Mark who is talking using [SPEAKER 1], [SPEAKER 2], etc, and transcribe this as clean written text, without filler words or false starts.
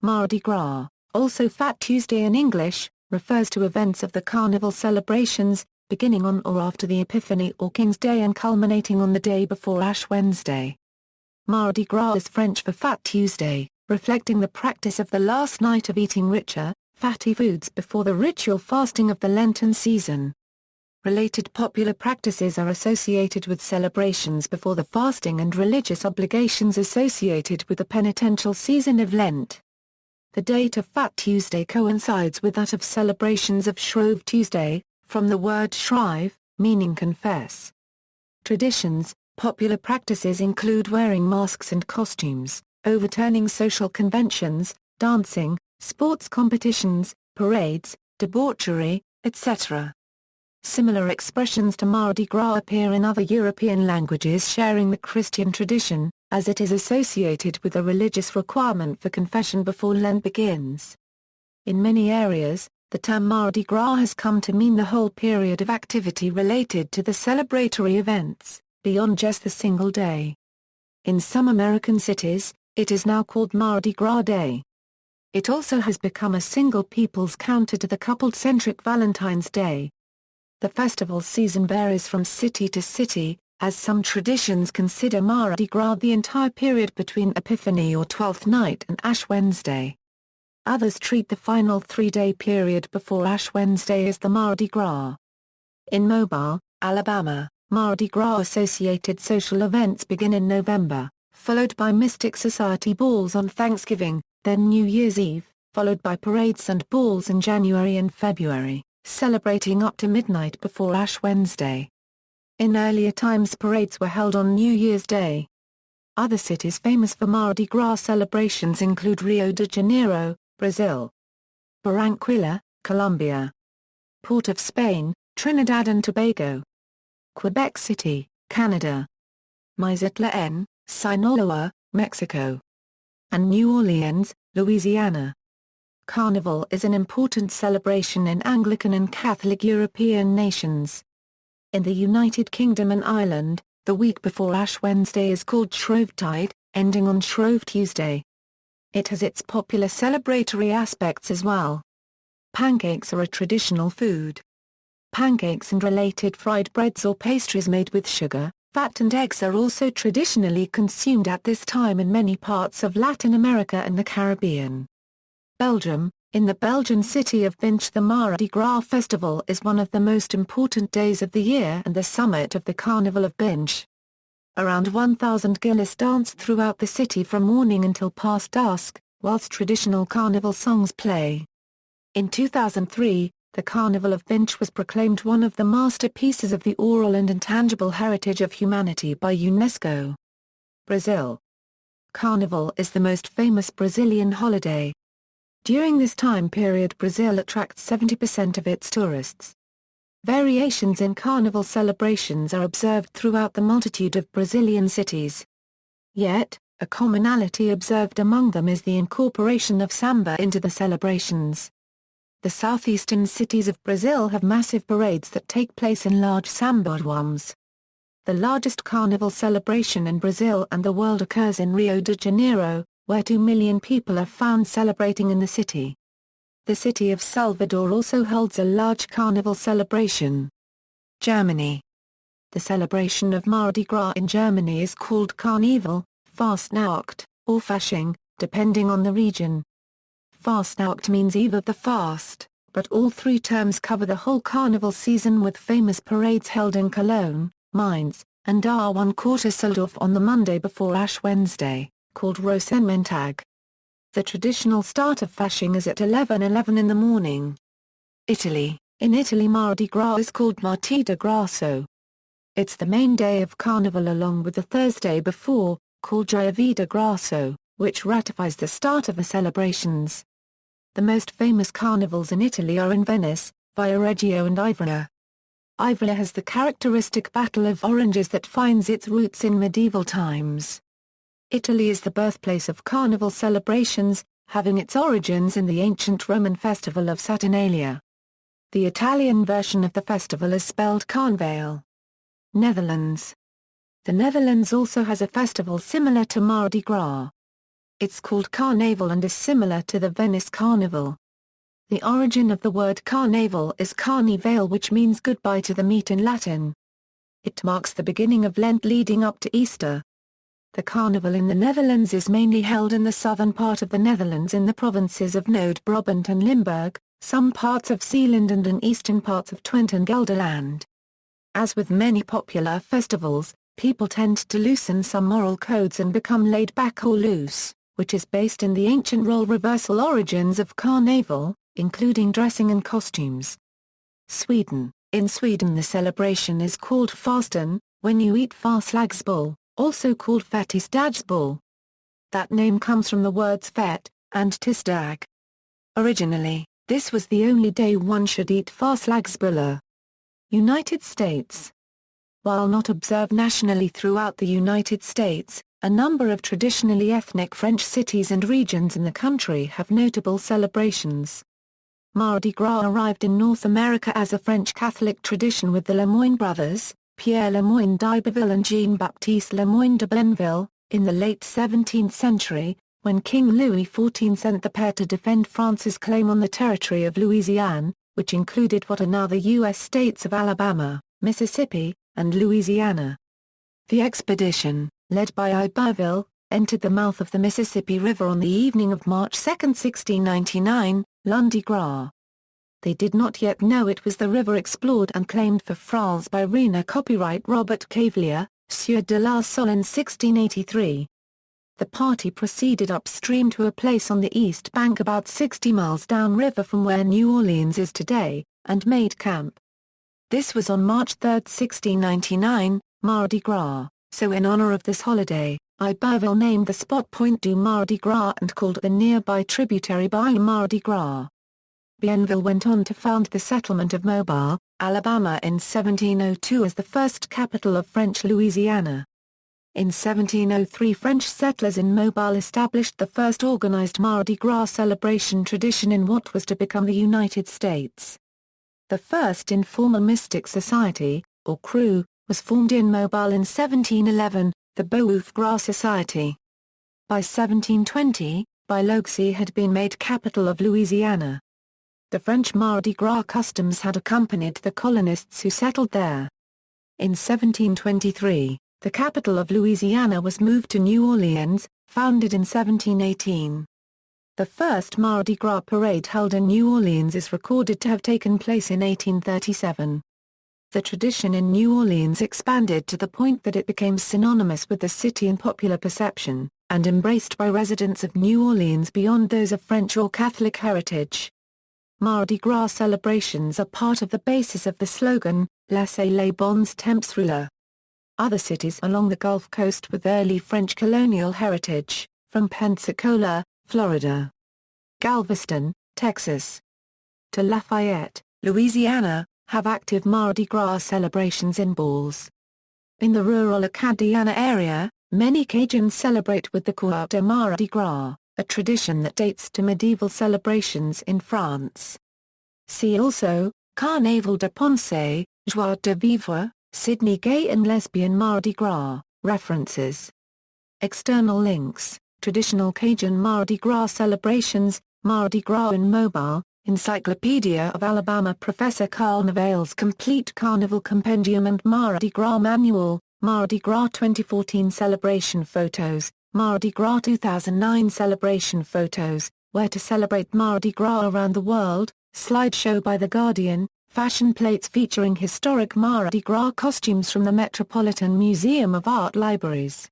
[SPEAKER 1] Mardi Gras, also Fat Tuesday in English, refers to events of the Carnival celebrations, beginning on or after the Epiphany or King's Day and culminating on the day before Ash Wednesday. Mardi Gras is French for Fat Tuesday, reflecting the practice of the last night of eating richer, fatty foods before the ritual fasting of the Lenten season. Related popular practices are associated with celebrations before the fasting and religious obligations associated with the penitential season of Lent. The date of Fat Tuesday coincides with that of celebrations of Shrove Tuesday, from the word shrive, meaning confess. Traditions. Popular practices include wearing masks and costumes, overturning social conventions, dancing, sports competitions, parades, debauchery, etc. Similar expressions to Mardi Gras appear in other European languages sharing the Christian tradition, as it is associated with a religious requirement for confession before Lent begins. In many areas, the term Mardi Gras has come to mean the whole period of activity related to the celebratory events, beyond just the single day. In some American cities, it is now called Mardi Gras Day. It also has become a single people's counter to the couple-centric Valentine's Day. The festival season varies from city to city, as some traditions consider Mardi Gras the entire period between Epiphany or Twelfth Night and Ash Wednesday. Others treat the final 3-day period before Ash Wednesday as the Mardi Gras. In Mobile, Alabama, Mardi Gras-associated social events begin in November, followed by Mystic Society balls on Thanksgiving, then New Year's Eve, followed by parades and balls in January and February, celebrating up to midnight before Ash Wednesday. In earlier times parades were held on New Year's Day. Other cities famous for Mardi Gras celebrations include Rio de Janeiro, Brazil; Barranquilla, Colombia; Port of Spain, Trinidad and Tobago; Quebec City, Canada; Mazatlan, Sinaloa, Mexico; and New Orleans, Louisiana. Carnival is an important celebration in Anglican and Catholic European nations. In the United Kingdom and Ireland, the week before Ash Wednesday is called Shrovetide, ending on Shrove Tuesday. It has its popular celebratory aspects as well. Pancakes are a traditional food. Pancakes and related fried breads or pastries made with sugar, fat and eggs are also traditionally consumed at this time in many parts of Latin America and the Caribbean. Belgium. In the Belgian city of Binche, the Mardi Gras festival is one of the most important days of the year and the summit of the Carnival of Binche. Around 1,000 gillis dance throughout the city from morning until past dusk, whilst traditional carnival songs play. In 2003, the Carnival of Binche was proclaimed one of the masterpieces of the oral and intangible heritage of humanity by UNESCO. Brazil. Carnival is the most famous Brazilian holiday. During this time period Brazil attracts 70% of its tourists. Variations in carnival celebrations are observed throughout the multitude of Brazilian cities. Yet, a commonality observed among them is the incorporation of samba into the celebrations. The southeastern cities of Brazil have massive parades that take place in large sambódromes. The largest carnival celebration in Brazil and the world occurs in Rio de Janeiro, where 2 million people are found celebrating in the city. The city of Salvador also holds a large carnival celebration. Germany. The celebration of Mardi Gras in Germany is called Carnival, Fastnacht, or Fasching, depending on the region. Fastnacht means eve of the fast, but all three terms cover the whole carnival season with famous parades held in Cologne, Mainz, and Düsseldorf on the Monday before Ash Wednesday, called Rosenmontag. The traditional start of Fasching is at 11:11 in the morning. Italy. In Italy Mardi Gras is called Mardi Grasso. It's the main day of Carnival along with the Thursday before, called Giovedì Grasso, which ratifies the start of the celebrations. The most famous carnivals in Italy are in Venice, Viareggio and Ivrea. Ivrea has the characteristic Battle of Oranges that finds its roots in medieval times. Italy is the birthplace of carnival celebrations, having its origins in the ancient Roman festival of Saturnalia. The Italian version of the festival is spelled Carnevale. Netherlands. The Netherlands also has a festival similar to Mardi Gras. It's called Carnival and is similar to the Venice Carnival. The origin of the word Carnival is carnivale, which means goodbye to the meat in Latin. It marks the beginning of Lent leading up to Easter. The carnival in the Netherlands is mainly held in the southern part of the Netherlands in the provinces of Noord-Brabant and Limburg, some parts of Zeeland and in eastern parts of Twente and Gelderland. As with many popular festivals, people tend to loosen some moral codes and become laid back or loose, which is based in the ancient role reversal origins of Carnival, including dressing and costumes. Sweden. In Sweden the celebration is called fasten, when you eat faslagsbull, also called fetisdagsbull. That name comes from the words fet and tisdag. Originally, this was the only day one should eat faslagsbuller. United States. While not observed nationally throughout the United States, a number of traditionally ethnic French cities and regions in the country have notable celebrations. Mardi Gras arrived in North America as a French Catholic tradition with the Lemoyne brothers, Pierre Lemoyne d'Iberville and Jean-Baptiste Lemoyne de Blainville, in the late 17th century, when King Louis XIV sent the pair to defend France's claim on the territory of Louisiane, which included what are now the U.S. states of Alabama, Mississippi, and Louisiana. The expedition, led by Iberville, entered the mouth of the Mississippi River on the evening of March 2, 1699, Lundi Gras. They did not yet know it was the river explored and claimed for France by Rena copyright Robert Cavelier, Sieur de la Salle in 1683. The party proceeded upstream to a place on the east bank about 60 miles downriver from where New Orleans is today, and made camp. This was on March 3, 1699, Mardi Gras, so in honor of this holiday, Iberville named the spot Point du Mardi Gras and called the nearby tributary Bayou Mardi Gras. Bienville went on to found the settlement of Mobile, Alabama in 1702 as the first capital of French Louisiana. In 1703 French settlers in Mobile established the first organized Mardi Gras celebration tradition in what was to become the United States. The first informal mystic society, or crew, was formed in Mobile in 1711, the Boeuf Gras Society. By 1720, Biloxi had been made capital of Louisiana. The French Mardi Gras customs had accompanied the colonists who settled there. In 1723, the capital of Louisiana was moved to New Orleans, founded in 1718. The first Mardi Gras parade held in New Orleans is recorded to have taken place in 1837. The tradition in New Orleans expanded to the point that it became synonymous with the city in popular perception, and embraced by residents of New Orleans beyond those of French or Catholic heritage. Mardi Gras celebrations are part of the basis of the slogan, Laissez les bons temps rouler. Other cities along the Gulf Coast with early French colonial heritage, from Pensacola, Florida, Galveston, Texas, to Lafayette, Louisiana, have active Mardi Gras celebrations in balls. In the rural Acadiana area, many Cajuns celebrate with the Cour de Mardi Gras, a tradition that dates to medieval celebrations in France. See also, Carnaval de Pensée, Joie de Vivre, Sydney Gay and Lesbian Mardi Gras, references. External links, Traditional Cajun Mardi Gras Celebrations, Mardi Gras in Mobile, Encyclopedia of Alabama Professor Carnival's Complete Carnival Compendium and Mardi Gras Manual, Mardi Gras 2014 Celebration Photos, Mardi Gras 2009 Celebration Photos, Where to Celebrate Mardi Gras Around the World, slideshow by The Guardian, fashion plates featuring historic Mardi Gras costumes from the Metropolitan Museum of Art Libraries.